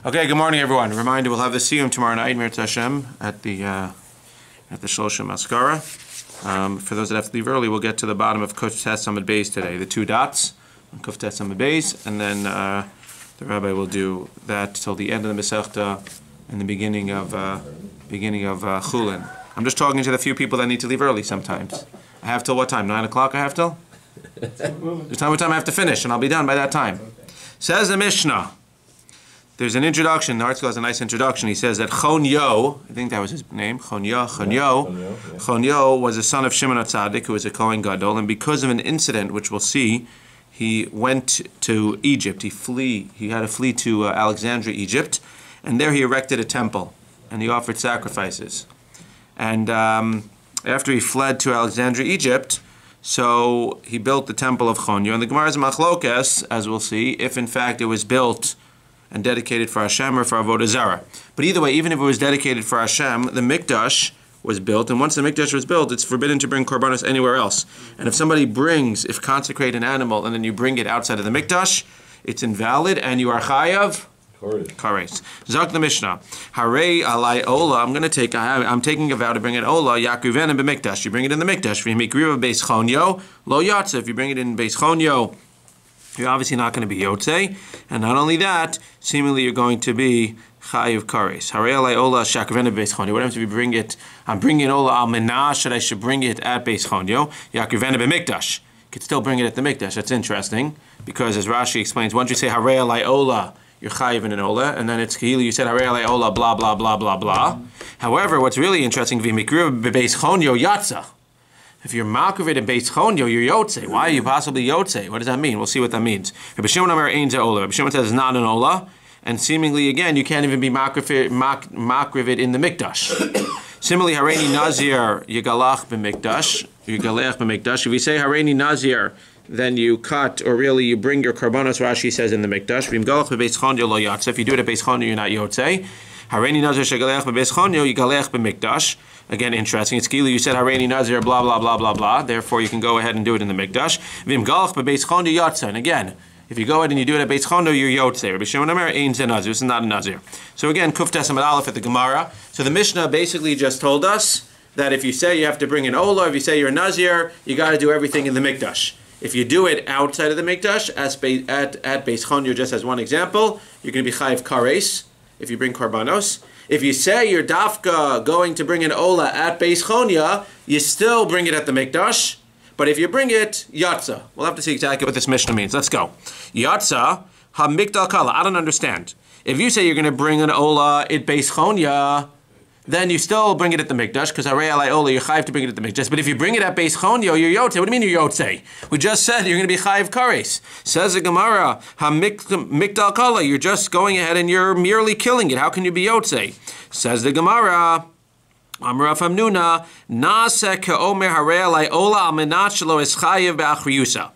Okay, good morning, everyone. Reminder: we'll have the siyum tomorrow night, Mirz Hashem, at the Shloshim Maskara. For those that have to leave early, we'll get to the bottom of Kuf Tes Amud Beis today, the two dots on Kuf Tes Amud Beis, and then the rabbi will do that till the end of the Masechta and the beginning of Chulin. I'm just talking to the few people that need to leave early sometimes. I have till what time? 9 o'clock I have till? There's what time I have to finish, and I'll be done by that time. Says the Mishnah. There's an introduction. The article has a nice introduction. He says that Chonyo, I think that was his name, Chonyo was a son of Shimon HaTzadik, who was a Kohen Gadol, and because of an incident, which we'll see, he went to Egypt. He had to flee to Alexandria, Egypt, and there he erected a temple, and he offered sacrifices. And after he fled to Alexandria, Egypt, so he built the temple of Chonyo. And the Gemara is machlokes, as we'll see, if in fact it was built and dedicated for Hashem or for Avodah Zarah. But either way, even if it was dedicated for Hashem, the Mikdash was built, and once the Mikdash was built, it's forbidden to bring korbanos anywhere else. And if somebody consecrate an animal, and then you bring it outside of the Mikdash, it's invalid, and you are chayav kares. Zok the Mishnah. Harei alai ola. I'm taking a vow to bring an ola. Yakuven b'Mikdash. You bring it in the Mikdash. V'mikriva beis chonyo lo yatsa. If you bring it in beis chonyo, you're obviously not going to be yotzei, and not only that, seemingly you're going to be chayiv kares. Harei alai ola shakavena beis chonyo. What happens if you bring it? I'm bringing ola al menash that I should bring it at beis chonyo. Yakuvena b'Mikdash. You could still bring it at the Mikdash. That's interesting because, as Rashi explains, once you say harei alai ola, you're chayiv in an ola, and then it's kahili. You said harei alai ola, blah blah blah blah blah. However, what's really interesting, v'mikriva beis chonyo yatsa. If you're makriv in beis chonyo, you're yotzei. Why are you possibly yotzei? What does that mean? We'll see what that means. Rabbi Shimon Amar ein ze ola. Rabbi Shimon says it's not an ola, and seemingly again you can't even be makriv in the Mikdash. Similarly, hareini nazir yigalach b'Mikdash. Yigalech b'Mikdash. If you say hareini nazir, then you cut, or really you bring your karbanos. Rashi says in the Mikdash. V'imgalach b'beis chonyo lo yatsa. If you do it at beis chonyo, you're not yotzei. Hareini nazir shegalech b'beis chonyo yigalech b'Mikdash. Again, interesting. It's Gila, you said Hareini Nazir, blah, blah, blah, blah, blah. Therefore, you can go ahead and do it in the Mikdash. Vim Galach b'Beis Chonyo Yatsa. And again, if you go ahead and you do it at Beis Chonyo, you're Yotzei. Rabbi Shimon Amar ein ze Nazir. This is not a Nazir. So again, Kuf Tes Amud Aleph at the Gemara. So the Mishnah basically just told us that if you say you have to bring an Ola, if you say you're a Nazir, you got to do everything in the Mikdash. If you do it outside of the Mikdash, at Beis Chonyo, just as one example, you're going to be Chayiv Kares if you bring Karbanos. If you say you're dafka going to bring an ola at Beis Chonyo, you still bring it at the Mikdash. But if you bring it, yatsa. We'll have to see exactly what this Mishnah means. Let's go. Yatsa ha-mikdal kala. I don't understand. If you say you're going to bring an ola at Beis Chonyo, then you still bring it at the Mikdash, because harei alai ola, you're chayiv to bring it at the Mikdash. But if you bring it at Beis Chonyo, you're yotzei. What do you mean you're yotzei? We just said you're going to be chayiv kares. Says the Gemara, ha-mikdal kala, you're just going ahead and you're merely killing it. How can you be yotzei? Says the Gemara, Amar Amnuna, Na'aseh ke'omer harei alai ola al menat shelo es chayiv be'achriyusa.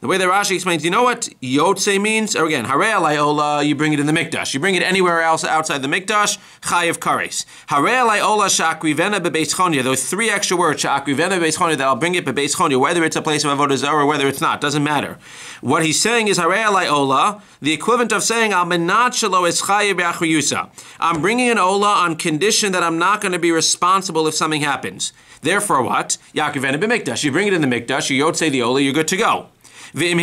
The way that Rashi explains, you know what yotzei means? Or again, harei alai ola, you bring it in the Mikdash. You bring it anywhere else outside the Mikdash, chayiv kares. Harei alai ola sha'akrivena bebeis chonyo. Those three extra words, sha'akrivena bebeis chonyo, that I'll bring it bebeis chonyo, whether it's a place of avodah zarah or whether it's not, doesn't matter. What he's saying is harei alai ola, the equivalent of saying al menat shelo es chayiv be'achriyusa. I'm bringing an ola on condition that I'm not going to be responsible if something happens. Therefore, what? Yakrivena b'Mikdash. You bring it in the Mikdash, you yotzei the ola, you're good to go. What that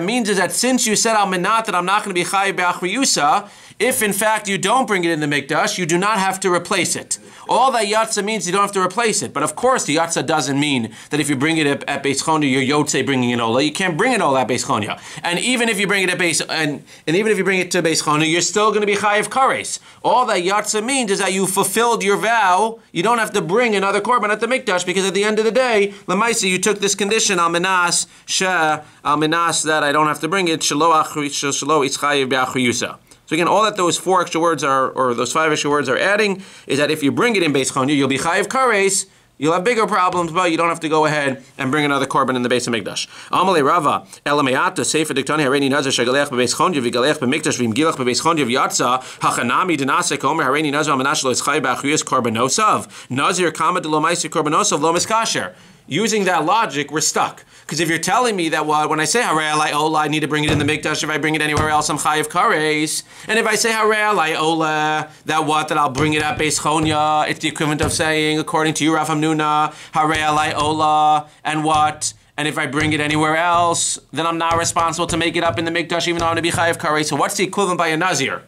means is that since you said al menat that I'm not going to be chayiv be'achriyusa, if in fact you don't bring it in the Mikdash, you do not have to replace it. All that yatsa means you don't have to replace it. But of course the yatsa doesn't mean that if you bring it at Beis Chonyo, you're yotzei bringing an ola. You can't bring an ola at Beis Chonyo. And even if you bring it at Beis and even if you bring it to Beis Chonyo, you're still going to be chayiv kares. All that yatsa means is that you fulfilled your vow. You don't have to bring another korban at the Mikdash, because at the end of the day, lemaisa, you took this condition al menas that I don't have to bring it shelo is chayiv be'achriyusa. So again, all that those 4 extra words are, or those 5 extra words are adding, is that if you bring it in Beis Chonyo, you'll be chayiv kares. You'll have bigger problems, but you don't have to go ahead and bring another korban in the Beis Hamikdash. Amalei Rava, Elameata, Sefer Diktani, Hareini Nazar, Shagalech bebeis Chonyo, Vigalech b'Mikdash, V'imgilach bebeis Chonyo, V'yatza, Hachanami Denase Komer, Hareini Nazar, Manash Lo Eschai B'Achriyas Korbanosov, Nazir Kama De Lo Ma'aser Korbanosov Lo Miskasher. using that logic, we're stuck. Because if you're telling me that when I say Harei Alai Ola, I need to bring it in the Mikdash. If I bring it anywhere else, I'm Chayiv Kares. And if I say Harei Alai Ola, that I'll bring it at Beis Chonya. It's the equivalent of saying, according to you, Rav Hamnuna, Harei Alai Ola, and what? And if I bring it anywhere else, then I'm not responsible to make it up in the Mikdash, even though I'm going to be Chayiv Kares. So what's the equivalent by a Nazir?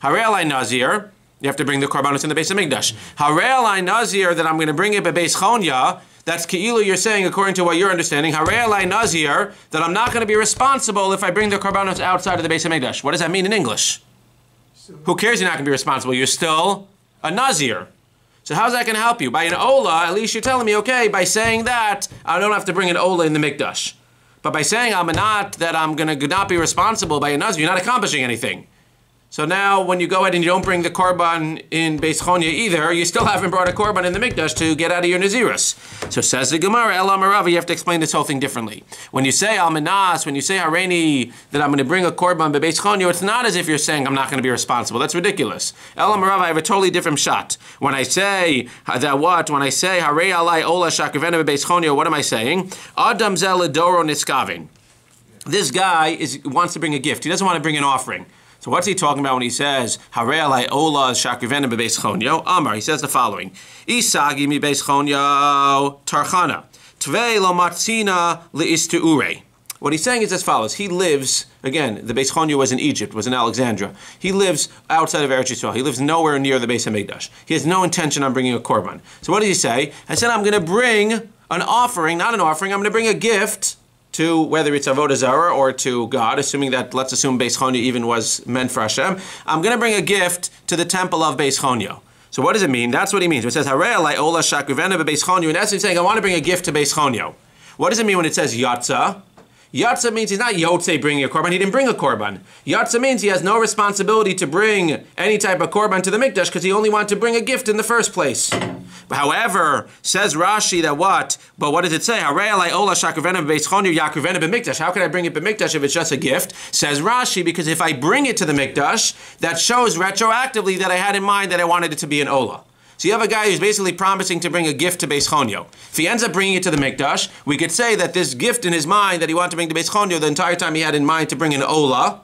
Harei Alai Nazir, you have to bring the Korbanos in the Beis Hamikdash. Harei Alai Nazir, that I'm going to bring it by Beis Chonya, that's Ke'ilu, you're saying, according to what you're understanding, Harei Alai Nazir, that I'm not going to be responsible if I bring the Korbanos outside of the Beis Hamikdash. What does that mean in English? Who cares you're not going to be responsible? You're still a Nazir. So how's that going to help you? By an Ola, at least you're telling me, okay, by saying that, I don't have to bring an Ola in the Mikdash. But by saying that I'm going to not be responsible by a Nazir, you're not accomplishing anything. So now, when you go ahead and you don't bring the korban in Beis Chonya either, you still haven't brought a korban in the Mikdash to get out of your Nazirus. So says the Gemara, El Amarav, you have to explain this whole thing differently. When you say Almanas, when you say Hareini, that I'm going to bring a korban by Beis Chonya, it's not as if you're saying I'm not going to be responsible. That's ridiculous. El Amarav, I have a totally different shot. When I say that when I say Harei Alai Ola Shakavena Beis Chonya, what am I saying? Adam Zel Doro Niskavin. This guy wants to bring a gift. He doesn't want to bring an offering. So what's he talking about when he says Harei Alai Ola Shakrivena bebeis Chonyo? Amar, he says the following: Isagi mi beis Chonyo tarchana tvei lo matzina leistuure. What he's saying is as follows: he lives, again, the Beis Chonya was in Egypt, was in Alexandria. He lives outside of Eretz Yisrael. He lives nowhere near the Beis Hamikdash. He has no intention on bringing a korban. So what does he say? I said I'm going to bring an offering, not an offering. I'm going to bring a gift to, whether it's Avodah Zarah or to God, assuming that, let's assume Beis Chonya even was meant for Hashem. I'm going to bring a gift to the temple of Beis Chonya. So what does it mean? That's what he means. It says, Harei Alai Ola Shakrivena bebeis Chonya. In essence, he's saying, I want to bring a gift to Beis Chonya. What does it mean when it says Yatza? Yatza means he's not Yotzei bringing a korban. He didn't bring a korban. Yatza means he has no responsibility to bring any type of korban to the Mikdash because he only wanted to bring a gift in the first place. However, says Rashi that what? But what does it say? Harei Alai Ola Shakrivena bebeis Chonya Yakrivena b'Mikdash. How can I bring it b'Mikdash if it's just a gift? Says Rashi, because if I bring it to the Mikdash, that shows retroactively that I had in mind that I wanted it to be an Ola. So you have a guy who's basically promising to bring a gift to Beis Chonya. If he ends up bringing it to the Mikdash, we could say that this gift in his mind that he wanted to bring to Beis Chonya, the entire time he had in mind to bring an Ola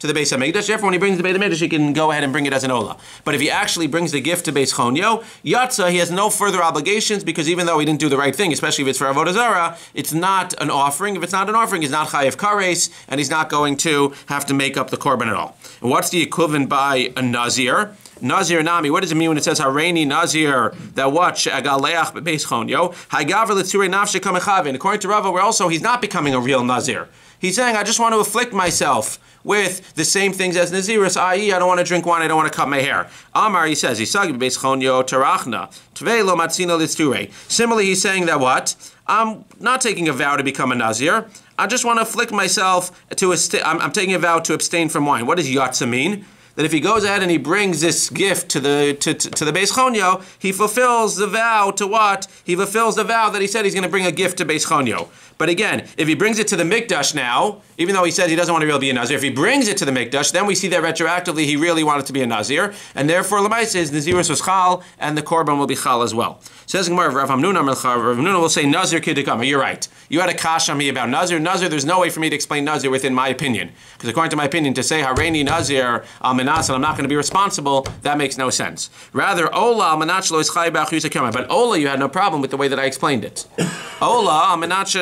to the Beis HaMikdash. Therefore, when he brings the Beis HaMikdash, he can go ahead and bring it as an Ola. But if he actually brings the gift to Beis Chonya, Yatza, he has no further obligations because even though he didn't do the right thing, especially if it's for Avodah Zarah, it's not an offering. If it's not an offering, he's not Chayev Kares, and he's not going to have to make up the korban at all. And what's the equivalent by a Nazir? Nazir Nami, what does it mean when it says Hareini Nazir, that what? Agaleach bebeis Chonyo. Hagaver letzurei nafshe kamechavin. According to Rava, he's not becoming a real Nazir. He's saying, I just want to afflict myself with the same things as Nazirus, i.e., I don't want to drink wine, I don't want to cut my hair. Amar, he says, Isagi bebeis Chonyo tarachna tvei lo matzina litzurei. Similarly, he's saying that what? I'm not taking a vow to become a Nazir. I just want to afflict myself to, I'm taking a vow to abstain from wine. What does Yatza mean? That if he goes ahead and he brings this gift to the Beis Chonya, he fulfills the vow to what? He fulfills the vow that he said he's going to bring a gift to Beis Chonya. But again, if he brings it to the Mikdash now, even though he says he doesn't want to really be a Nazir, if he brings it to the Mikdash, then we see that retroactively he really wanted to be a Nazir, and therefore Lamai says Nazirus was Chal, and the Korban will be Chal as well. Says Gemara, Rav Hamnuna will say Nazir Kidikama. You're right. You had a kash on me about Nazir. Nazir, there's no way for me to explain Nazir within my opinion. Because according to my opinion, to say Hareini Nazir Almanas and I'm not going to be responsible, that makes no sense. Rather, Ola Almanach lo ischai b'ach yusakama. But Ola, you had no problem with the way that I explained it. Ola Almanach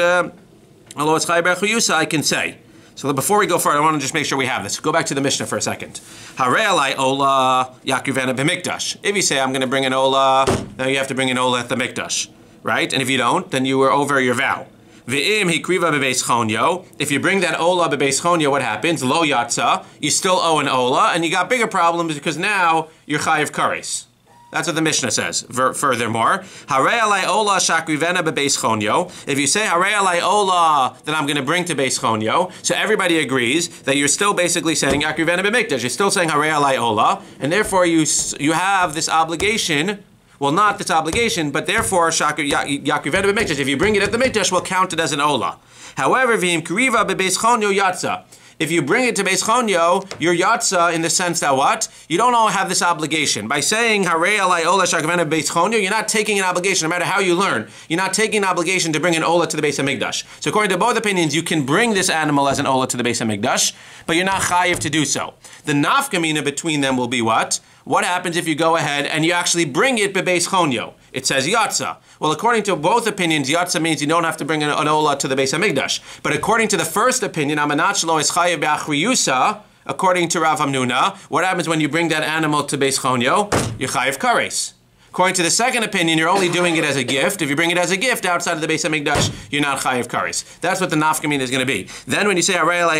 lo ischai b'ach yusa, I can say. So before we go forward, I want to just make sure we have this. Go back to the Mishnah for a second. Harei Alai Ola Yakrivena b'Mikdash. If you say I'm going to bring an Ola, then you have to bring an Ola at the Mikdash, right? And if you don't, then you were over your vow. V'im hikriva bebeis Chonyo. If you bring that Ola bebeis Chonyo, what happens? Lo Yatza. You still owe an Ola, and you got bigger problems because now you're Chayev Kares. That's what the Mishnah says. Furthermore, Harei Alai Ola Shakrivena bebeis Chonyo. If you say Harei Alai Ola that I'm going to bring to Beis Chonyo, so everybody agrees that you're still basically saying Yakrivena b'Mikdash. You're still saying Harei Alai Ola, and therefore you have this obligation. Well, not this obligation, but therefore Yakrivena b'Mikdash. If you bring it at the Mikdash, we'll count it as an Ola. However, V'im Kriva bebeis Chonyo Yatza. if you bring it to Beis Chonyo, you're yatsa in the sense that what? You don't all have this obligation. By saying Harei alai ola shakavena Beis Chonyo, you're not taking an obligation, no matter how you learn. You're not taking an obligation to bring an ola to the Beis HaMikdash. So according to both opinions, you can bring this animal as an ola to the Beis HaMikdash, but you're not chayiv to do so. The nafkamina between them will be what? What happens if you go ahead and you actually bring it bebeis chonyo? It says yatsa. Well, according to both opinions, yatsa means you don't have to bring an ola to the Beis HaMikdash. But according to the first opinion, amenachlo is chayiv be'achriyusa, according to Rav Hamnuna, what happens when you bring that animal to Beis Chonyo? You're chayiv kares. According to the second opinion, you're only doing it as a gift. If you bring it as a gift outside of the Beis HaMikdash, you're not chayiv kares. That's what the nafkamin is going to be. Then when you say Rabbi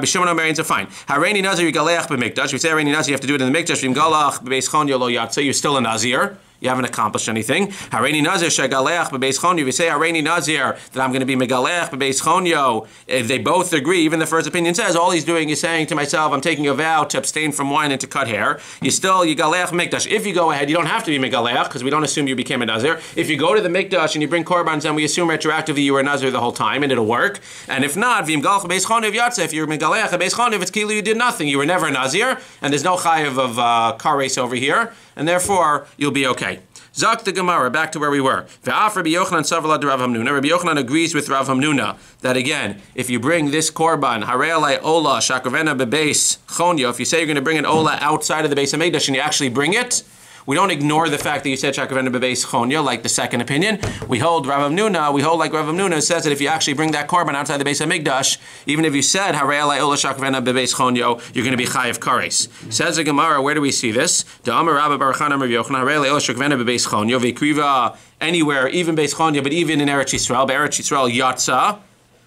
Shimon Omer, so fine. Hareini nazir yigaleach b'mikdash. We say Hareini nazir, you have to do it in the mikdash. V'imgalach b'beis chonyo lo yatsa. You're still a nazir. You haven't accomplished anything. Hareini nazir shegaleach b'beis chonyo. We say Hareini nazir that I'm going to be megaleach b'beis chonyo. They both agree. Even the first opinion says all he's doing is saying to myself, I'm taking a vow to abstain from wine and to cut hair. You still yigaleach mikdash. If you go ahead, you don't have to be megaleach because we don't assume you became a nazir. If you go to the mikdash and you bring korbans, then we assume retroactively you were a nazir the whole time and it'll work. And if not, v'imgalach b'beis chonyo yatsa. If you're megaleach b'beis chonyo, it's kilu you did nothing. You were never a nazir, and there's no chayiv of kares over here, and therefore you'll be okay. Zak the Gemara, back to where we were. Ve'af Rabbi Yochanan savala de Rav Hamnuna. Rabbi Yochanan agrees with Rav Hamnuna that again, if you bring this korban, harei alai ola shakavena bebeis chonyo, if you say you're going to bring an ola outside of the Beis HaMikdash and you actually bring it, we don't ignore the fact that you said shakavena bebeis chonyo, like the second opinion. We hold like Rav Hamnuna says that if you actually bring that korban outside the Beis HaMikdash, even if you said harei alai ola shakavena bebeis chonyo, you're going to be chayiv kares. Says the Gemara, where do we see this? The Amar Rabba Bar Chana Rav Yochanan harei alai ola shakavena bebeis chonyo v'kriva anywhere, even beis chonyo, but even in Eretz Yisrael, Eretz Yisrael yatsa.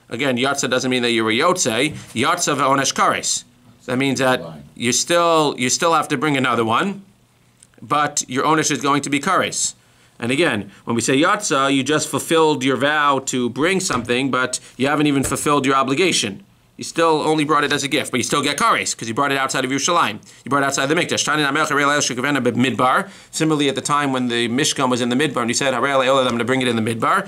Again, yatsa doesn't mean that you were yotzei. Yatsa v'onesh kares. That means that you still have to bring another one, but your ownership is going to be kares. And again, when we say yatsa, you just fulfilled your vow to bring something, but you haven't even fulfilled your obligation. You still only brought it as a gift, but you still get kares because you brought it outside of Yerushalayim. You brought it outside the mikdash. Similarly, at the time when the Mishkan was in the midbar, and you said, I'm going to bring it in the midbar.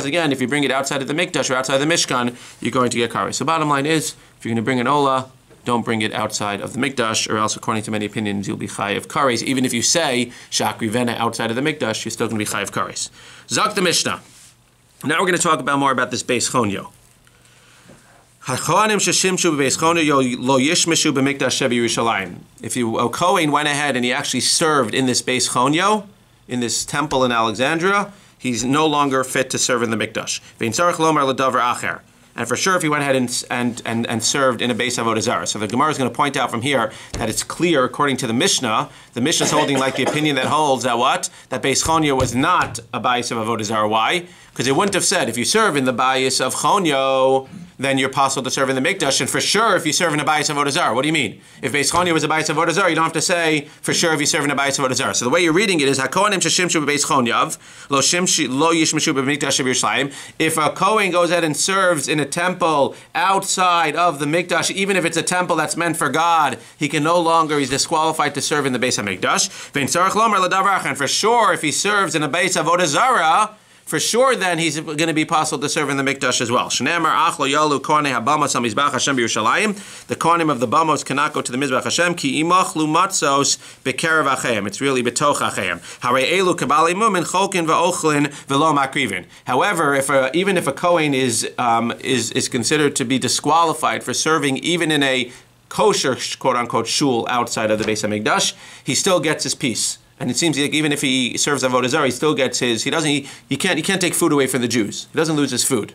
Again, if you bring it outside of the mikdash or outside the Mishkan, you're going to get kares. So bottom line is, if you're going to bring an ola, don't bring it outside of the mikdash, or else, according to many opinions, you'll be chayiv kares. Even if you say shakri vena outside of the mikdash, you're still going to be chayiv kares. Zak the Mishnah. Now we're going to talk about more about this beis chonyo. If a Kohen went ahead and he actually served in this beis chonyo, in this temple in Alexandria, he's no longer fit to serve in the mikdash. And for sure, if he went ahead and served in a beis avodah zarah. So the Gemara is going to point out from here that it's clear, according to the Mishnah is holding like the opinion that holds that what? That beis chonyo was not a beis of avodah zarah. Why? Because it wouldn't have said, if you serve in the beis of chonyo, then you're possible to serve in the mikdash. And for sure, if you serve in a beis avodah zarah. What do you mean? If beis chonyo was a beis avodah zarah, you don't have to say, for sure, if you serve in a beis avodah zarah. So the way you're reading it is, HaKohanim sheshimshu beis chonyav, lo yishmishu b'mikdash of Yerushalayim. If a Kohen goes ahead and serves in a temple outside of the mikdash, even if it's a temple that's meant for God, he's disqualified to serve in the beis hamikdash. And for sure, if he serves in a beis avodah zarah, for sure, then he's going to be possible to serve in the mikdash as well. The kohanim of the bamos cannot go to the mizbach Hashem. Ki imachlu matzos bekerav acheim. It's really betoch acheim. Harei elu kabali mumin cholkin va'ochlin v'lo makrivin. However, even if a kohen is considered to be disqualified for serving even in a kosher quote unquote shul outside of the Beis Hamikdash, he still gets his piece. And it seems like even if he serves avodah zarah, he still gets his. He can't take food away from the Jews. He doesn't lose his food.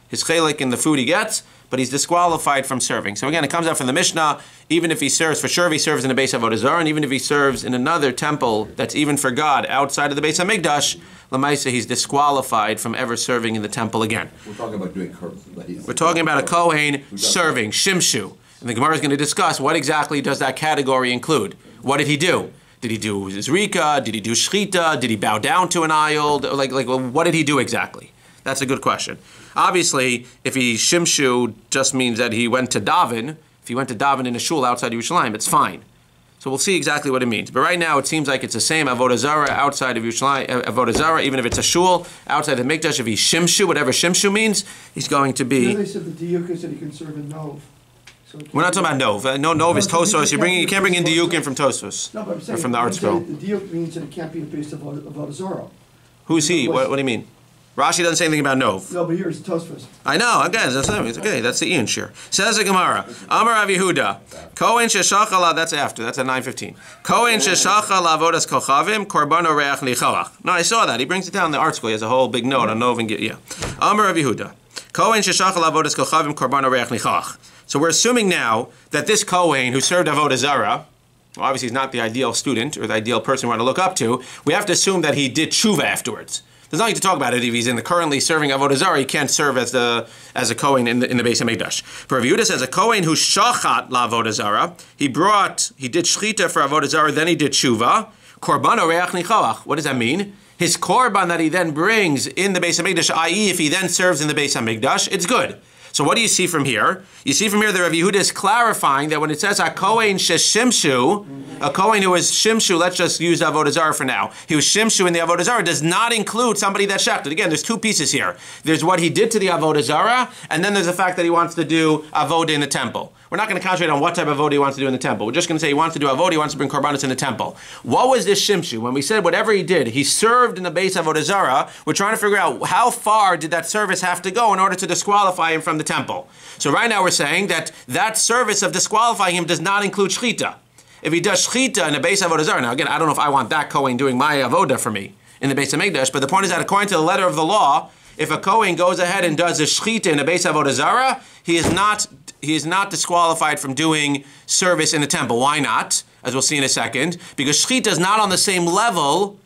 His chelik in the food he gets, but he's disqualified from serving. So again, it comes out from the Mishnah. Even if he serves, for sure, if he serves in a Beis avodah zarah, and even if he serves in another temple that's even for God outside of the Beis Hamikdash, Lamaisa, he's disqualified from ever serving in the temple again. We're talking about doing korban. We're talking about a kohen serving shimshu, and the Gemara is going to discuss what exactly does that category include. What did he do? Did he do zrika? Did he do shchita? Did he bow down to an idol? What did he do exactly? That's a good question. Obviously, if he shimshu just means that he went to daven. If he went to daven in a shul outside Yerushalayim, it's fine. So we'll see exactly what it means. But right now, it seems like it's the same avodah zarah outside of Yerushalayim, avodah zarah, even if it's a shul, outside of Mikdash, if he's shimshu, whatever shimshu means, he's going to be... They said the diuk is that he can serve in nov. So we're not talking about nov. Nov is Tosfos. You can't bring in diukim from Tosfos. No, but I'm saying, or from the art scroll. The diuk means that it can't be based on avodah zarah. Who's he? What do you mean? Rashi doesn't say anything about nov. No, but here it's Tosfos. I know, again, that's okay. That's the Ian shir. Says the Gemara, Amar Rav Yehuda, Kohen sheshachal, that's after, that's at 9:15. Kohen sheshachal avodas kochavim, korbano reach nichalach. No, I saw that. He brings it down in the art school. He has a whole big note on Nov and Git. Yeah. Amar Rav Yehuda, Kohen sheshachal avodas kochavim, korbano reach nichalach. So we're assuming now that this Kohen who served avodah zarah, well, obviously he's not the ideal student or the ideal person we want to look up to. We have to assume that he did tshuva afterwards. There's nothing to talk about it if he's currently serving avodah zarah. He can't serve as a kohen in the Beis Hamikdash. For Rav Yehuda says a kohen who shachat la avodah zarah, he did shchita for avodah zarah, then he did tshuva. Korbano reach nichalach. What does that mean? His korban that he then brings in the Beis Hamikdash, i.e., if he then serves in the Beis Hamikdash, it's good. So what do you see from here? You see from here that Rav Yehuda is clarifying that when it says a kohen sheshimshu, a kohen who is shimshu, let's just use avodah zarah for now. He was shimshu in the avodah zarah does not include somebody that shechted. Again, there's two pieces here. There's what he did to the avodah zarah, and then there's the fact that he wants to do avodah in the temple. We're not going to concentrate on what type of avodah he wants to do in the temple. We're just going to say he wants to do avodah, he wants to bring korbanos in the temple. What was this shimshu? When we said whatever he did, he served in the base avodah zarah, we're trying to figure out how far did that service have to go in order to disqualify him from the temple. So right now we're saying that that service of disqualifying him does not include shchita. If he does shchita in the base avodah zarah, now again, I don't know if I want that Kohen doing my avodah for me in the base of Mikdash, but the point is that according to the letter of the law, if a Kohen goes ahead and does a shchita in the base avodah zarah, he is not disqualified from doing service in the temple. Why not? As we'll see in a second, because shchita is not on the same level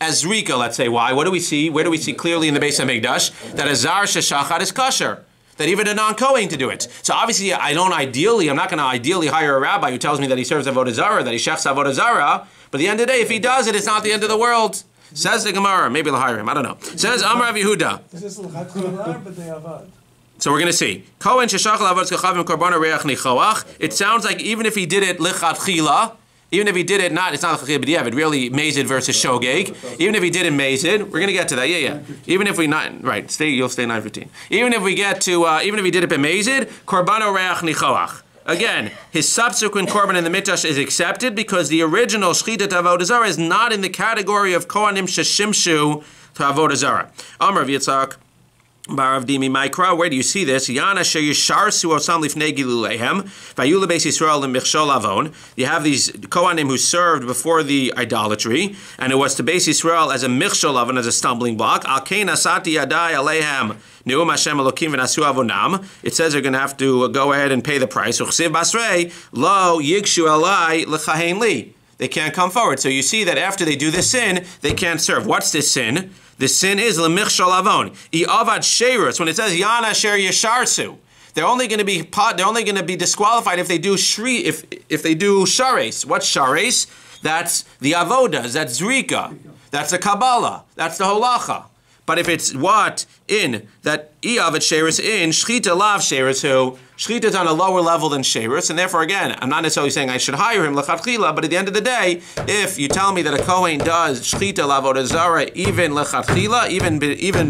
as zrika. Let's say why? What do we see? Where do we see clearly in the base of Mikdash that a zar sheshachat is kosher? That even a non-Kohen to do it. So obviously, I'm not going to ideally hire a rabbi who tells me that he serves avodah zarah, that he shechs avodah zarah. But at the end of the day, if he does it, it's not the end of the world. Says the Gemara. Maybe I'll hire him. I don't know. Says Amar Rav Yehuda. So we're going to see. Kohen sheshachal avodas kochavim korbano reach nichoach. It sounds like even if he did it lichatchila, even if he did it it's not lichatchila b'diavad, really mazid versus shogeg. Even if he did it mazid, we're going to get to that. Yeah. Even if you'll stay 9:15. Even if we get to, even if he did it b'mazid, korbano reach nichoach. Again, his subsequent korban in the Mikdash is accepted because the original shchita to avodah zarah is not in the category of kohanim sheshimshu to avodah zarah. Amar Yitzchak. Barav Dimi Mikra, where do you see this? Yana Sheyisharsu Osam Lifnei Gilulehem, Vayula Beis Yisrael Michshol Avon. You have these Kohanim who served before the idolatry, and it was to Beis Yisrael as a Michshol Avon, as a stumbling block. Alkein Asati Yadai Alehem Neum Hashem Elokim V'Nasu Avonam. It says they're going to have to go ahead and pay the price. Uchsiv Basrei Lo Yigshu Elai Lechahein Li. They can't come forward. So you see that after they do this sin, they can't serve. What's this sin? The sin is lemichshol avon. I'avad sheirus. When it says yana sher yesharsu, they're only going to be disqualified if they do if they do shares. What's shares? That's the avodas. That's zrika. That's the kabbalah. That's the holacha. But if it's what in that i'avad sheirus in shchita lav sheirus who shchita is on a lower level than sheirus, and therefore again I'm not necessarily saying I should hire him lechatchila, but at the end of the day, if you tell me that a kohen does shchita lavodah zarah even lechatchila, even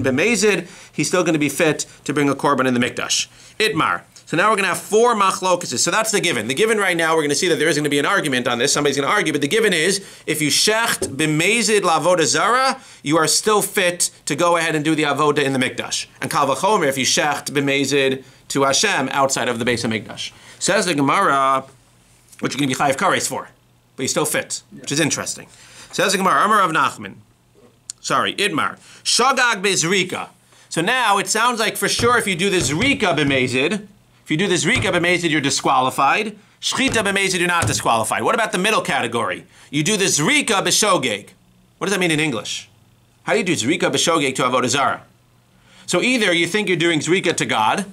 b'mezid, he's still going to be fit to bring a korban in the mikdash. Itmar. So now we're going to have 4 machlokases. So that's the given. The given right now, we're going to see that there is going to be an argument on this. Somebody's going to argue, but the given is, if you shecht b'mezid lavodah zarah, you are still fit to go ahead and do the avodah in the mikdash. And kal v'chomer, if you shecht b'mezid to Hashem outside of the base of mikdash. Says the Gemara, which you're going to be chayiv kares for, but you still fit, which is interesting. Says the Gemara, Amar Rav Nachman. Idmar. Shagag b'zrika. So now it sounds like for sure if you do the zrika b'mezid, you're disqualified. Shchita b'mezid, you're not disqualified. What about the middle category? You do the zrika b'shogeg. What does that mean in English? How do you do zrika b'shogeg to avodah zarah? So either you think you're doing zrika to God,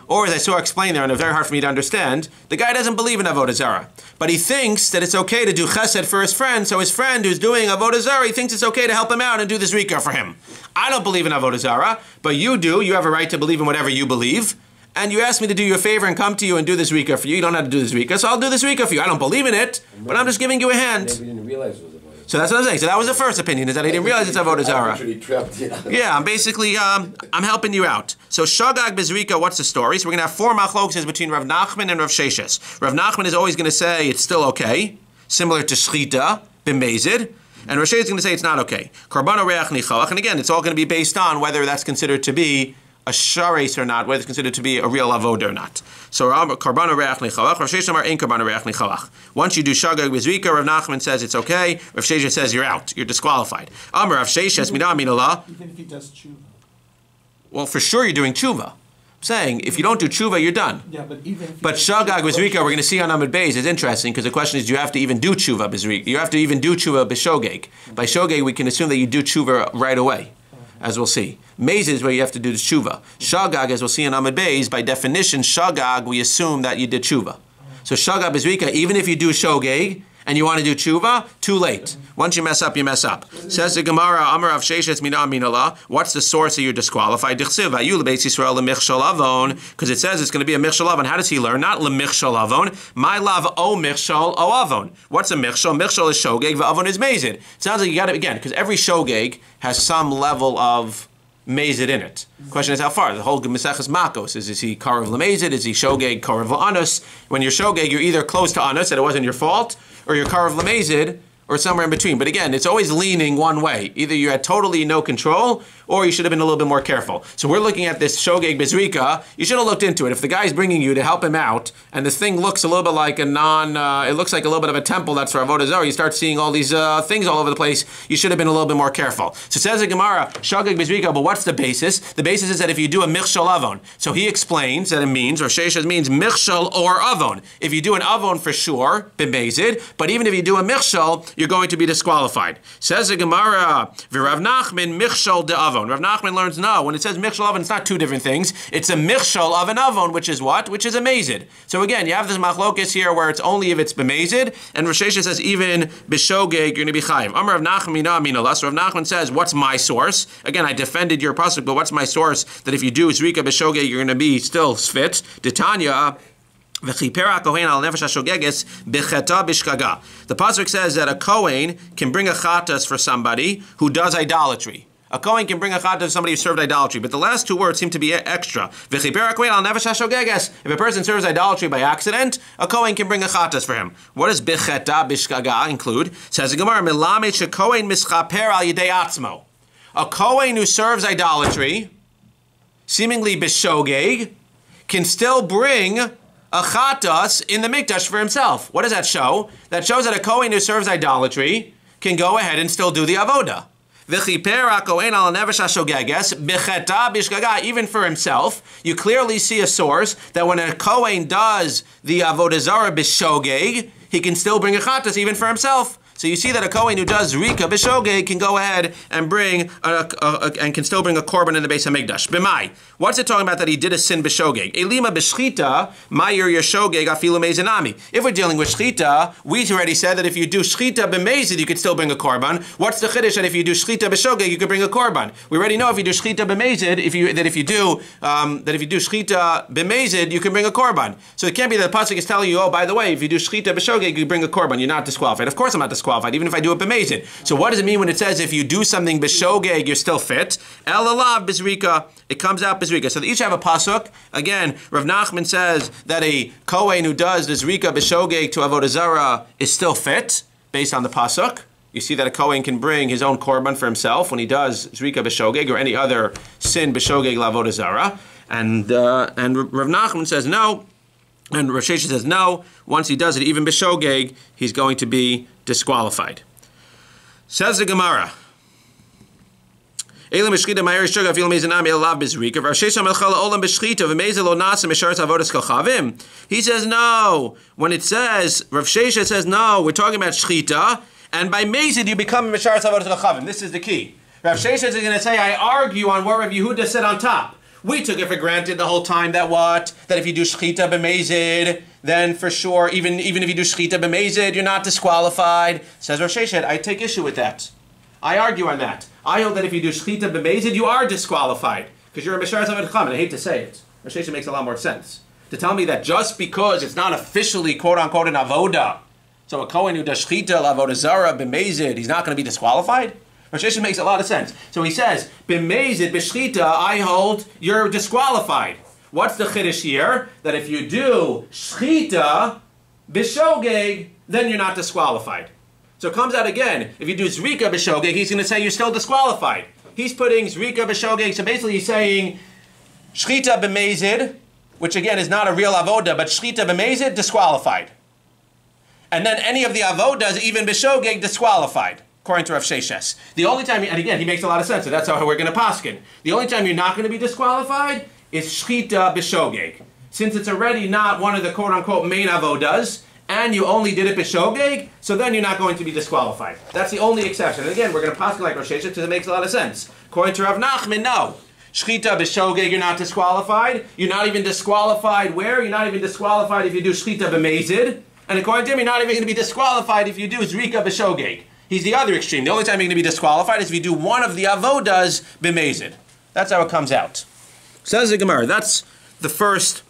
or as I saw explained there, and it's very hard for me to understand, the guy doesn't believe in avodah zarah, but he thinks that it's okay to do chesed for his friend, so his friend who's doing avodah zarah, he thinks it's okay to help him out and do the zrika for him. I don't believe in avodah zarah, but you do. You have a right to believe in whatever you believe. and you asked me to do you a favor and come to you and do this Zrika for you. You don't have to do this Zrika, so I'll do this Zrika for you. I don't believe in it, but I'm just giving you a hand. Maybe he didn't realize it was a vodah. So that's what I'm saying. So that was the first opinion, is that he didn't realize it's avodah zarah. Actually trapped, yeah. Yeah, I'm basically, I'm helping you out. So Shagag Bezrika, what's the story? So we're going to have 4 machlokes between Rav Nachman and Rav Sheshes. Rav Nachman is always going to say it's still okay, similar to Shchita, B'mezid. And Rav Sheshes is going to say it's not okay. Karbano Reach Nichoach. And again, it's all going to be based on whether that's considered to be a shares or not, whether it's considered to be a real avodah or not. So Karbano Reach Nichoach. Rav Sheshes Amar Ein Karbano Reach Nichoach. Once you do Shagag Bezrika, Rav Nachman says it's okay. Rav Sheshes says you're out. You're disqualified. Amar Rav Sheshes Mina Minallah. Even if he does tshuva. Well, for sure you're doing tshuva. I'm saying, if you don't do tshuva, you're done. Yeah, but even if But Shagag Bezrika, we're going to see on Amud Beis, is interesting, because the question is, do you have to even do tshuva Bezrika? You have to even do tshuva B'shogeg. By shogeg, we can assume that you do tshuva right away, as we'll see. Mezid is where you have to do the tshuva. Shagag, as we'll see in Amud Beis, by definition, Shagag, we assume that you did tshuva. So Shagag Bezrika, even if you do shogeg, and you want to do tshuva, too late. Once you mess up, you mess up. Says the Gemara, Amar Rav Sheshes Mina Minala. What's the source that you're disqualified? Because it says it's going to be a michshal avon. How does he learn? Not lemichshal avon. My love o michshal o avon. What's a michshal? Michshal is shogeg, the avon is mezid. It sounds like you got it again, because every shogeg has some level of mezid in it. The question is how far? The whole Meseches Makos is he karav lemezid? Is he shogeg karav la'anus? When you're shogeg, you're either close to anus, that it wasn't your fault, or you're karav lemezid, or somewhere in between. But again, it's always leaning one way. Either you had totally no control, or you should have been a little bit more careful. So we're looking at this shogeg bezrika. You should have looked into it. If the guy's bringing you to help him out, and this thing looks a little bit like it looks like a little bit of a temple that's for avodah zarah, you start seeing all these things all over the place, you should have been a little bit more careful. So it says the Gemara, shogeg bezrika, but what's the basis? The basis is that if you do a michshal avon. So he explains that it means, or Sheshes means michshal or avon. If you do an avon for sure, b'mezid, but even if you do a michshal, you're going to be disqualified. Says the Gemara, V'Rav Nachman michshal de avon. Rav Nachman learns no. When it says michshal avon, it's not two different things. It's a michshal of an avon, which is what? Which is a mezid. So again, you have this machlokes here where it's only if it's b'mezid, and Rav Sheshes says even b'shogeg you're going to be chayiv. Amar Rav Nachman mina minalas. Rav Nachman says, what's my source? Again, I defended your pasuk, but what's my source that if you do zrika b'shogeg you're going to be still sfit? Titania. The pasuk says that a kohen can bring a chatas for somebody who does idolatry. A kohen can bring a chatas to somebody who served idolatry, but the last two words seem to be extra. If a person serves idolatry by accident, a kohen can bring a chatas for him. What does bicheta bishkaga include? Says the Gemara, melamed shekohen mischaper al yidei atzmo. A kohen who serves idolatry, seemingly bishogeg, can still bring a chatas in the mikdash for himself. What does that show? That shows that a kohen who serves idolatry can go ahead and still do the avoda. Even for himself, you clearly see a source that when a kohen does the avodah zarah b'shogeg, he can still bring a chatas even for himself. So you see that a kohen who does rika b'shogeg can go ahead and bring and can still bring a korban in the Beis Hamikdash. B'mai, what's it talking about that he did a sin b'shogeg? Elima b'shchita mayir yeshogeg afilu meizinami. If we're dealing with shchita, we already said that if you do shchita b'meizid, you could still bring a korban. What's the chiddush that if you do shchita b'shogeg, you could bring a korban? We already know if you do shchita b'meizid, if you do shchita b'meizid, you can bring a korban. So it can't be that the pasuk is telling you, oh, by the way, if you do shchita b'shogeg, you bring a korban. You're not disqualified. Of course, I'm not disqualified. Even if I do it b'mezid. So what does it mean when it says if you do something b'shogeg, you're still fit? El alav b'zrika, it comes out b'zrika. So they each have a pasuk. Again, Rav Nachman says that a kohen who does the zrika b'shogeg to avodah zarah is still fit, based on the pasuk. You see that a kohen can bring his own korban for himself when he does zrika b'shogeg or any other sin b'shogeg l'avodah zarah. And Rav Nachman says no. And Rav Sheshes says no. Once he does it, even b'shogeg, he's going to be disqualified. Says the Gemara. He says no. When it says, Rav Sheshes says no, we're talking about shchita, and by mezid you become misharetz avodas kochavim. This is the key. Rav Sheshes is going to say, I argue on what Rav Yehuda said on top. We took it for granted the whole time that what? That if you do shchita b'mezid, then for sure, even if you do shchita b'mezid, you're not disqualified. Says Rosh Hashanah, I take issue with that. I argue on that. I hold that if you do shchita b'mezid, you are disqualified. Because you're a misharetz avodas kochavim. I hate to say it. Rav Sheshet makes a lot more sense. To tell me that just because it's not officially quote-unquote an avoda, so a Kohen who does shchita l'avodah zara b'mezid, he's not going to be disqualified? Rav Sheshet makes a lot of sense. So he says, b'mezid, b'shchita, I hold, you're disqualified. What's the chiddush here? That if you do shchita b'shogeg, then you're not disqualified. So it comes out again, if you do zrika b'shogeg, he's going to say you're still disqualified. He's putting zrika b'shogeg, so basically he's saying shchita b'mezid, which again is not a real avoda, but shchita b'mezid, disqualified. And then any of the avodas, even b'shogeg, disqualified, according to Rav Sheshet. The only time, and again, he makes a lot of sense, so that's how we're going to paskin. The only time you're not going to be disqualified is shchita b'shogeg. Since it's already not one of the quote-unquote main avodas, and you only did it b'shogeg, so then you're not going to be disqualified. That's the only exception. And again, we're going to paskin like Rav Sheshet because it makes a lot of sense. According to Rav Nachman, no. Shchita b'shogeg, you're not disqualified. You're not even disqualified where? You're not even disqualified if you do shchita b'mezid. And according to him, you're not even going to be disqualified if you do zrika b'shogeg. He's the other extreme. The only time you're going to be disqualified is if you do one of the avodas b'mezid. That's how it comes out. Says the Gemara. That's the first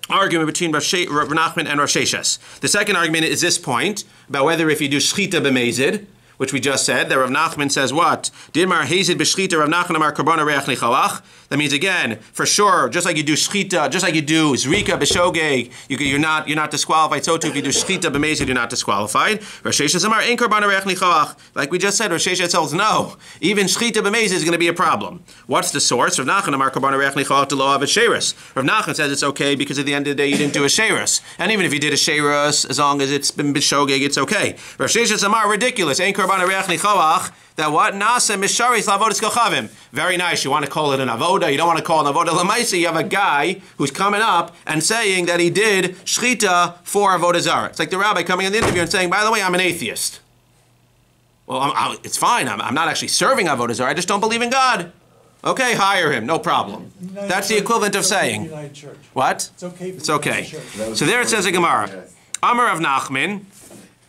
argument between Rav Nachman and Rav Sheshet. The second argument is this point about whether if you do shchita b'mezid, which we just said, that Rav Nachman says what? Dilmar hazid b'shchita Rav Nachman amar korban reach nichalach. That means again, for sure, just like you do shchita, just like you do zrika b'shogeg, you're not disqualified. So too, if you do shchita b'mezid, you're not disqualified. Rav Sheshet amar ein korban reach nichalach. Like we just said, Rav Sheshet tells no, even shchita b'mezid is going to be a problem. What's the source? Rav Nachman amar korban reach nichalach d'lo avet sheirus. Rav Nachman says it's okay because at the end of the day you didn't do a sheirus, and even if you did a sheirus, as long as it's been b'shogeg, it's okay. Rav Sheshet amar ridiculous. Ein korban reach nichalach. That what? Nasa misharis lavodas kochavim. Very nice. You want to call it an avoda. You don't want to call it an avoda. Lamaisa, you have a guy who's coming up and saying that he did shchita for avodah zarah. It's like the rabbi coming in the interview and saying, by the way, I'm an atheist. Well, it's fine. I'm not actually serving avodah zarah. I just don't believe in God. Okay, hire him. No problem. That's the equivalent of saying. What? It's okay. It's okay. So there it says a Gemara. Amar Rav Nachman.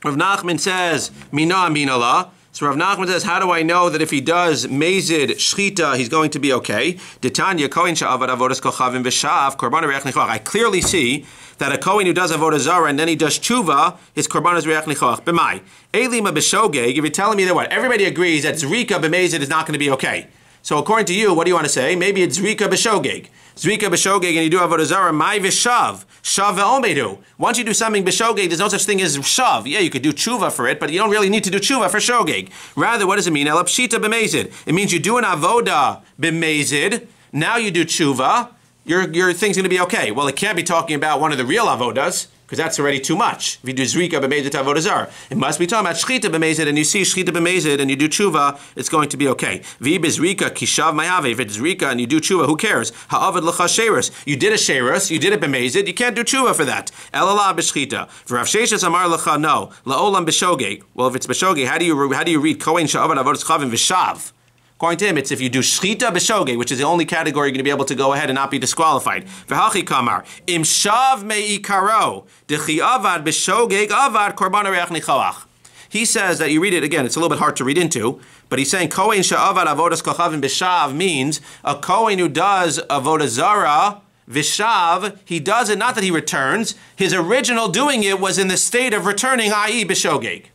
Rav Nachman says, Mina minala. So Rav Nachman says, how do I know that if he does mezid shchita, he's going to be okay? Ditanya kohen she'avad avodas kochavim v'shav korban reach nichalach. I clearly see that a kohen who does avodah zara and then he does tshuva, his korban is reach nichalach. B'mai elima b'shogeg. If you're telling me that what? Everybody agrees that zrika b'mezid is not going to be okay. So according to you, what do you want to say? Maybe it's zrika b'shogeg. Zrika b'shogeg, and you do avodah zara, mai v'shav. Shav ve'omedu. Once you do something b'shogeg, there's no such thing as shav. Yeah, you could do tshuva for it, but you don't really need to do tshuva for shogeg. Rather, what does it mean? Ela pshita b'mezid. It means you do an avodah b'mezid, now you do tshuva, your thing's going to be okay. Well, it can't be talking about one of the real avodas, because that's already too much. If you do zrika b'mezid to avodah zara, it must be talking about shchita b'mezid, and you see shchita b'mezid, and you do tshuva, it's going to be okay. V'i b'zrika kishav mayave. If it's zrika and you do tshuva, who cares? Ha'avad l'cha sheirus. You did a sheirus, you did it b'mezid, you can't do tshuva for that. Elala b'shchita. V'rav Sheshet amar l'cha no. La'olam b'shogeg. Well, if it's b'shogeg, how do you read kohen she'avad avodas chavim v'shav? According to him, it's if you do shchita b'shogeg, which is the only category you're going to be able to go ahead and not be disqualified. V'hachi kamar im shav me'ikaro dechi avad b'shogeg avad korban reach nichalach. He says that you read it again. It's a little bit hard to read into, but he's saying kohen she'avad avodas kochavim b'shav means a kohen who does avodah zara vishav. He does it not that he returns. His original doing it was in the state of returning, i.e., b'shogeg.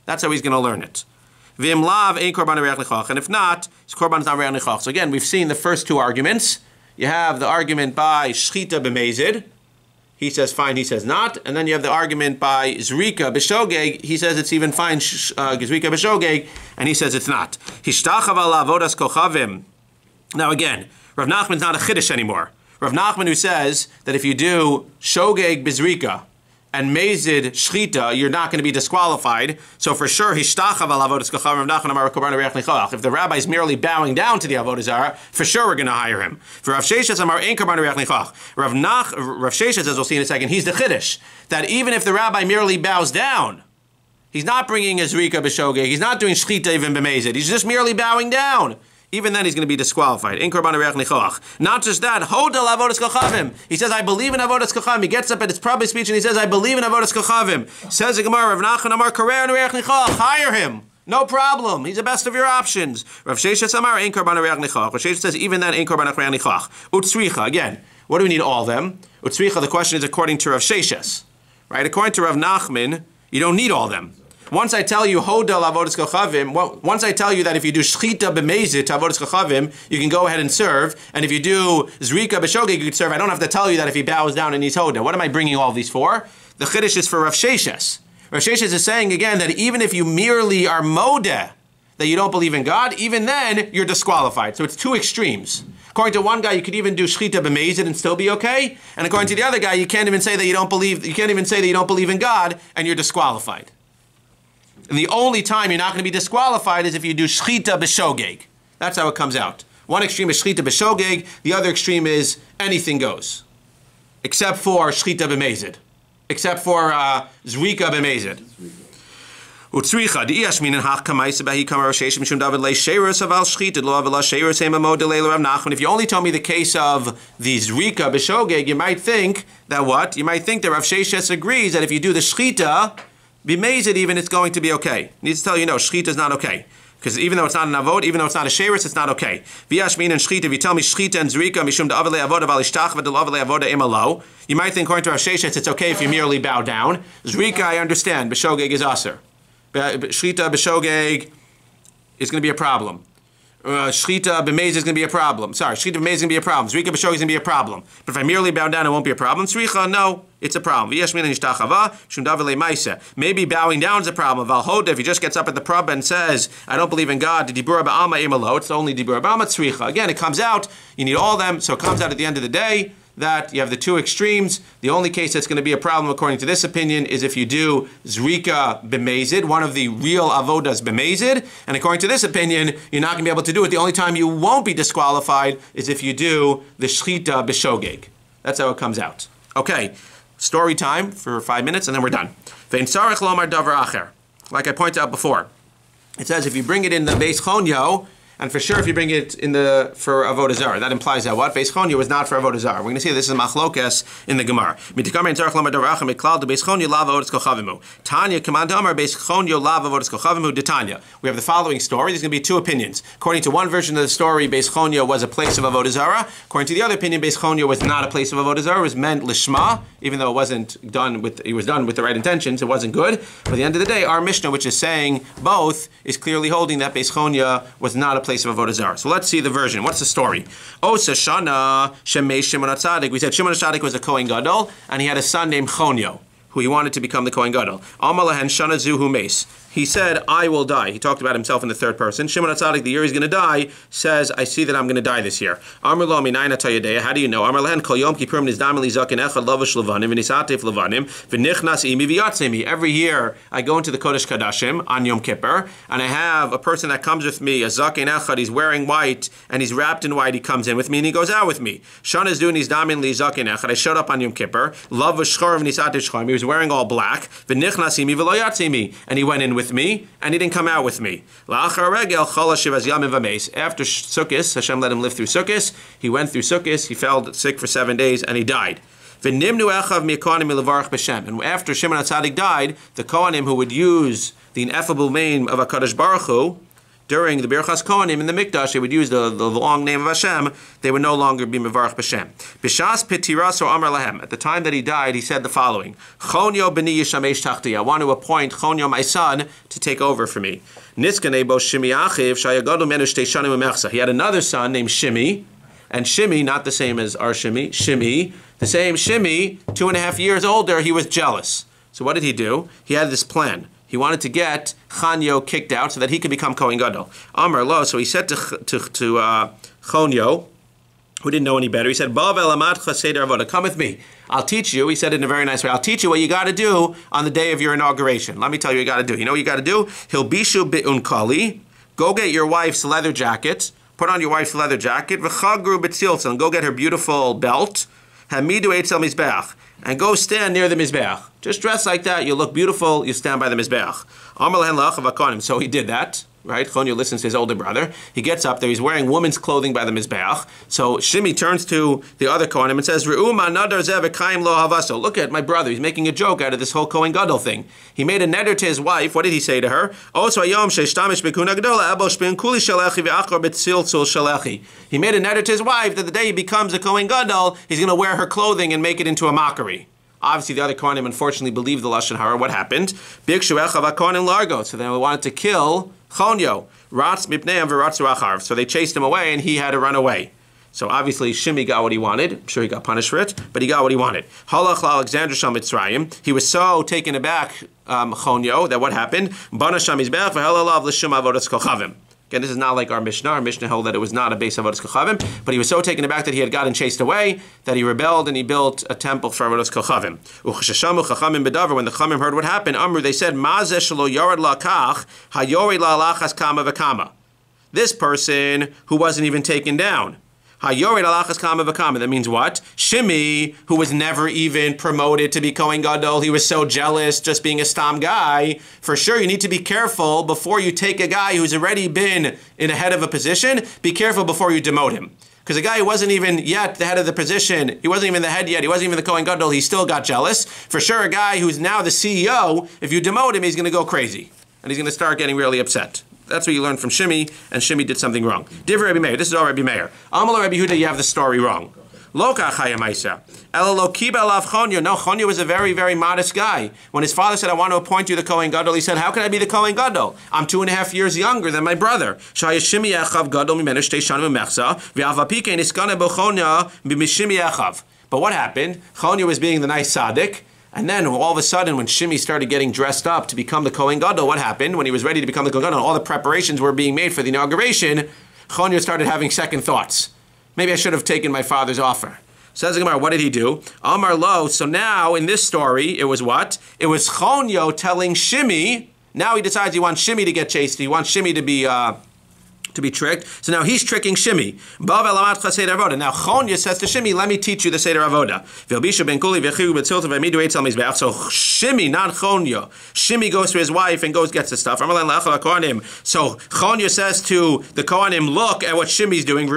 That's how he's going to learn it. V'im lav ein korban reach nichalach, and if not, his korban is not reach nichalach. So again, we've seen the first two arguments. You have the argument by shchita b'mezid. He says fine, he says not. And then you have the argument by zrika b'shogeg. He says it's even fine, zrika b'shogeg, and he says it's not. Hishtachav ala avodas kochavim. Now again, Rav Nachman's not a chiddush anymore. Rav Nachman who says that if you do shogeg b'zrika and mezid shchita, you're not going to be disqualified. So for sure, hishtachav al avodas kochavim Rav Nachman amar korban reach nichalach. If the rabbi is merely bowing down to the avodah zara, for sure we're going to hire him. For Rav Sheshet amar ein korban reach nichalach. Rav Sheshet, as we'll see in a second, he's the chiddush that even if the rabbi merely bows down, he's not bringing a zrika b'shogeg, he's not doing shchita even b'mezid, he's just merely bowing down. Even then, he's going to be disqualified. In korban reach nichalach. Not just that. Hodel avodas kochavim. He says, I believe in avodas kochavim. He gets up at his public speech and he says, I believe in avodas kochavim. Says the Gemara, Rav Nachman amar karer and reach nichalach. Hire him. No problem. He's the best of your options. Rav Sheshet amar ein korban reach nichalach. Rav Sheshet says, even then, ein korban reach nichalach. Utsricha. Again, What do we need all of them? Utzricha, the question is according to Rav Sheshes. Right? According to Rav Nachman, you don't need all of them. Once I tell you Hoda Lavodas Kochavim, once I tell you that if you do Shchita B'mezid Avodas Kochavim, you can go ahead and serve, and if you do Zrika B'shogeg, you can serve. I don't have to tell you that if he bows down and he's Hoda. What am I bringing all of these for? The Chiddush is for Rav Sheshes. Rav Sheshes is saying again that even if you merely are Modeh, that you don't believe in God, even then you're disqualified. So it's two extremes. According to one guy, you could even do Shchita B'mezid and still be okay, and according to the other guy, you can't even say that you don't believe. You can't even say that you don't believe in God, and you're disqualified. And the only time you're not going to be disqualified is if you do Shchita B'shogeg. That's how it comes out. One extreme is Shchita B'shogeg, the other extreme is anything goes. Except for Shchita B'mezid. Except for Zrika B'mezid. Utzricha, di yashmin and hach kamaisa bahi kamar sheish mishum David le sheirus aval shchited lo avala sheirus hema modele Rav Nachman. If you only told me the case of the Zrika B'shogeg, you might think that what? You might think that Rav Sheshes agrees that if you do the Shchita B'mezid even, it's going to be okay. Needs to tell you, no, Shchita is not okay. Because even though it's not an avod, even though it's not a sheirus, it's not okay. V'yashmin and Shchita, if you tell me Shchita and Zrika, mishum da'avale avoda v'alishtach v'da'avale avoda imalo, you might think, according to Rav Sheshes, it's okay if you merely bow down. Zrika, I understand, B'shogeg is aser. Shchita B'shogeg is going to be a problem. Shchita B'mezid is going to be a problem. Sorry, Shchita B'mezid is going to be a problem. Zrika B'shogeg is going to be a problem. But if I merely bow down, it won't be a problem. Tzricha, no, it's a problem. Maybe bowing down is a problem. Valhoda, if he just gets up at the prab and says, I don't believe in God, Dibura Ba'alma Imalo, it's only Dibura Ba'alma Tzricha. Again, it comes out, you need all of them, so it comes out at the end of the day that you have the two extremes. The only case that's going to be a problem, according to this opinion, is if you do Zrika B'mezid, one of the real avodas B'mezid, and according to this opinion, you're not going to be able to do it. The only time you won't be disqualified is if you do the Shchita B'shogeg. That's how it comes out. Okay, story time for 5 minutes, and then we're done. Ve'in tzarech lomar davar acher. Like I pointed out before, it says if you bring it in the Beis Chonyo, and for sure, if you bring it in for Avodah Zarah, that implies that what? Beis Chonyo is not for Avodah Zarah. We're going to see this is machlokes in the Gemara. Tanya, command Amar, Beis Chonyo lav avodas kochavimu detanya. We have the following story. There's going to be two opinions. According to one version of the story, Beis Chonyo was a place of Avodah Zarah. According to the other opinion, Beis Chonyo was not a place of Avodah Zarah. It was meant lishma, even though it was done with the right intentions. It wasn't good. But at the end of the day, our Mishnah, which is saying both, is clearly holding that Beis Chonyo was not a place of Avodah Zarah. So let's see the version. What's the story? Osa Shana Shemei Shimon HaTzadik. We said Shimon HaTzadik was a Kohen Gadol, and he had a son named Chonyo, who he wanted to become the Kohen Gadol. Amar lahen Shana Zuhu Meis. He said, I will die. He talked about himself in the third person. Shimon HaTzadik, the year he's going to die, says, I see that I'm going to die this year. Amar lo minayna tayadeya. How do you know? Amar lahen kol yom kippurim nizdam li zaken echad lavash levanim v'nisatif levanim v'nichnas imi v'yatzemi. Every year I go into the Kodesh Kadashim on Yom Kippur, and I have a person that comes with me, a zaken echad. He's wearing white and he's wrapped in white. He comes in with me and he goes out with me. Shana is doing nizdamin li zaken echad. I showed up on Yom Kippur. Lavash shchor v'nisatif shchor. He was wearing all black. V'nichnas imi v'lo yatzemi. And he went in with me, and he didn't come out with me. After Sukkot, Hashem let him live through Sukkot. He went through Sukkot, he fell sick for 7 days, and he died. And after Shimon HaTzadik died, the Kohanim who would use the ineffable name of HaKadosh Baruch Hu, during the Birchas Kohanim in the Mikdash, they would use the long name of Hashem. They would no longer be Mevarach B'Shem. B'shas pitiraso amar lahem. At the time that he died, he said the following: Chonyo b'ni yishamesh tachti. I want to appoint Chonyo, my son, to take over for me. Niskane bo Shimi achiv shayagadu menu shtei shanim u'mechsa. He had another son named Shimi, and Shimi, not the same as our Shimi, the same Shimi, 2.5 years older. He was jealous. So what did he do? He had this plan. He wanted to get Chanyo kicked out so that he could become Kohen Gadol. Amar lo, so he said to Chonyo, who didn't know any better, he said, come with me. I'll teach you. He said it in a very nice way. I'll teach you what you got to do on the day of your inauguration. Let me tell you what you got to do. You know what you got to do? Hilbishu bi'unkali. Go get your wife's leather jacket. Put on your wife's leather jacket. V'chagru b'tziltzon. Go get her beautiful belt. Hamidu eitzel mizbeach. And go stand near the Mizbeach. Just dress like that, you look beautiful, you stand by the Mizbeach. So he did that. right? Chonyo listens to his older brother. He gets up there. He's wearing woman's clothing by the Mizbeach. So Shimi turns to the other Kohanim and says, Re'uma nadar zev ekayim lo havaso. Look at my brother. He's making a joke out of this whole Kohen Gadol thing. He made a neder to his wife. What did he say to her? He made a neder to his wife that the day he becomes a Kohen Gadol, he's going to wear her clothing and make it into a mockery. Obviously, the other Kohanim unfortunately believed the Lashon Hara. What happened? So they wanted to kill Chonyo. So they chased him away, and he had to run away. So obviously, Shimi got what he wanted. I'm sure he got punished for it, but he got what he wanted. He was so taken aback, Chonyo, that what happened? Again, this is not like our Mishnah. Our Mishnah held that it was not a base of Avodas Kochavim, but he was so taken aback that he had gotten chased away that he rebelled and he built a temple for Avodas Kochavim. When the Chachamim heard what happened, Amru, they said, this person who wasn't even taken down. That means what? Shimi, who was never even promoted to be Kohen Gadol, he was so jealous just being a stam guy. For sure, you need to be careful before you take a guy who's already been in a head of a position. Be careful before you demote him. Because a guy who wasn't even yet the head of the position, he wasn't even the head yet, he wasn't even the Kohen Gadol, he still got jealous. For sure, a guy who's now the CEO, if you demote him, he's going to go crazy. And he's going to start getting really upset. That's what you learned from Shimi, and Shimi did something wrong. Divrei Rabbi Meir, this is all Rabbi Meir. Amal Rabbi Yehuda, you have the story wrong. Loka chaya ma'isa. Ela lo kiba alav Chonyo. No, Chonyo was a very, very modest guy. When his father said, I want to appoint you the Kohen Gadol, he said, how can I be the Kohen Gadol? I'm 2.5 years younger than my brother. Shaya Shimi echav gadol mimenu shtei shanim umechsa, v'avapike niskane bo Chonyo b'mishimi echav. But what happened? Chonyo was being the nice tzaddik. And then all of a sudden, when Shimi started getting dressed up to become the Kohen Gadol, what happened? When he was ready to become the Kohen Gadol, all the preparations were being made for the inauguration, Chonyo started having second thoughts. Maybe I should have taken my father's offer. Says the Gemara, what did he do? Amar lo, so now in this story, it was what? It was Chonyo telling Shimi, now he decides he wants Shimi to get chased, he wants Shimi to be tricked. So now he's tricking Shimi. Now Chonyo says to Shimi, let me teach you the Seder Avoda. So Shimi, not Chonyo. Shimi goes to his wife and gets the stuff. So Chonyo says to the Kohanim, look at what Shimi's doing.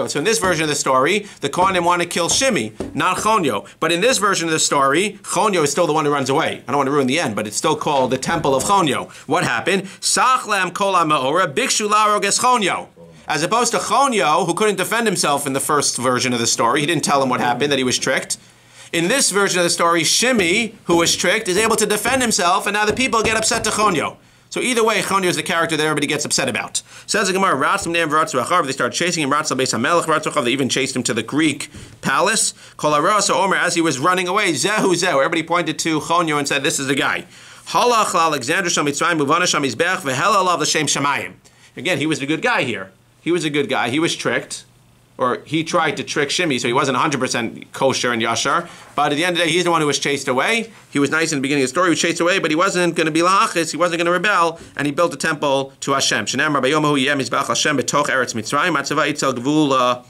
So in this version of the story, the Kohanim want to kill Shimi, not Chonyo. But in this version of the story, Chonyo is still the one who runs away. I don't want to ruin the end, but it's still called the Temple of Chonyo. What happened? Sachlam kol ha'me'ora bikshu laroges Chonyo. As opposed to Chonyo, who couldn't defend himself in the first version of the story. He didn't tell him what happened, that he was tricked. In this version of the story, Shimi, who was tricked, is able to defend himself, and now the people get upset to Chonyo. So either way, Chonyo is the character that everybody gets upset about. Says the Gemara, they start chasing him, they even chased him to the Greek palace. As he was running away, Zehu Zehu, everybody pointed to Chonyo and said, this is the guy. Again, he was the good guy here. He was a good guy. He was tricked. Or he tried to trick Shimi, so he wasn't 100% kosher and yashar. But at the end of the day, he's the one who was chased away. He was nice in the beginning of the story, he was chased away, but he wasn't going to be lahachis, he wasn't going to rebel, and he built a temple to Hashem. Shenem Rabbi Yomahu yeh mizbach Hashem betoch Eretz Mitzrayim, atzava itzel gvul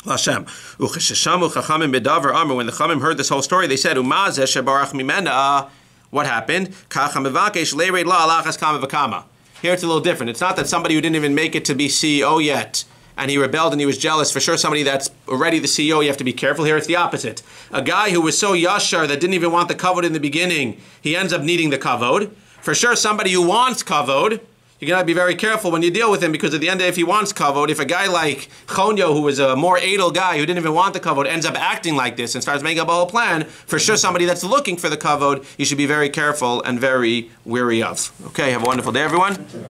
Hashem. Uchesheshamu chachamim bedavar amr. When the chachamim heard this whole story, they said, Umazeh shebarach mimena. What happened? Kacha mevakesh leireid la alachas kama v'kama. Here it's a little different. It's not that somebody who didn't even make it to be CEO yet, and he rebelled and he was jealous. For sure, somebody that's already the CEO, you have to be careful. Here it's the opposite. A guy who was so yashar that didn't even want the kavod in the beginning, he ends up needing the kavod. For sure, somebody who wants kavod, you gotta be very careful when you deal with him, because at the end of the day, if he wants kavod, if a guy like Chonyo, who was a more edel guy who didn't even want the kavod, ends up acting like this and starts making up a whole plan, for sure somebody that's looking for the kavod, you should be very careful and very wary of. Okay, have a wonderful day, everyone.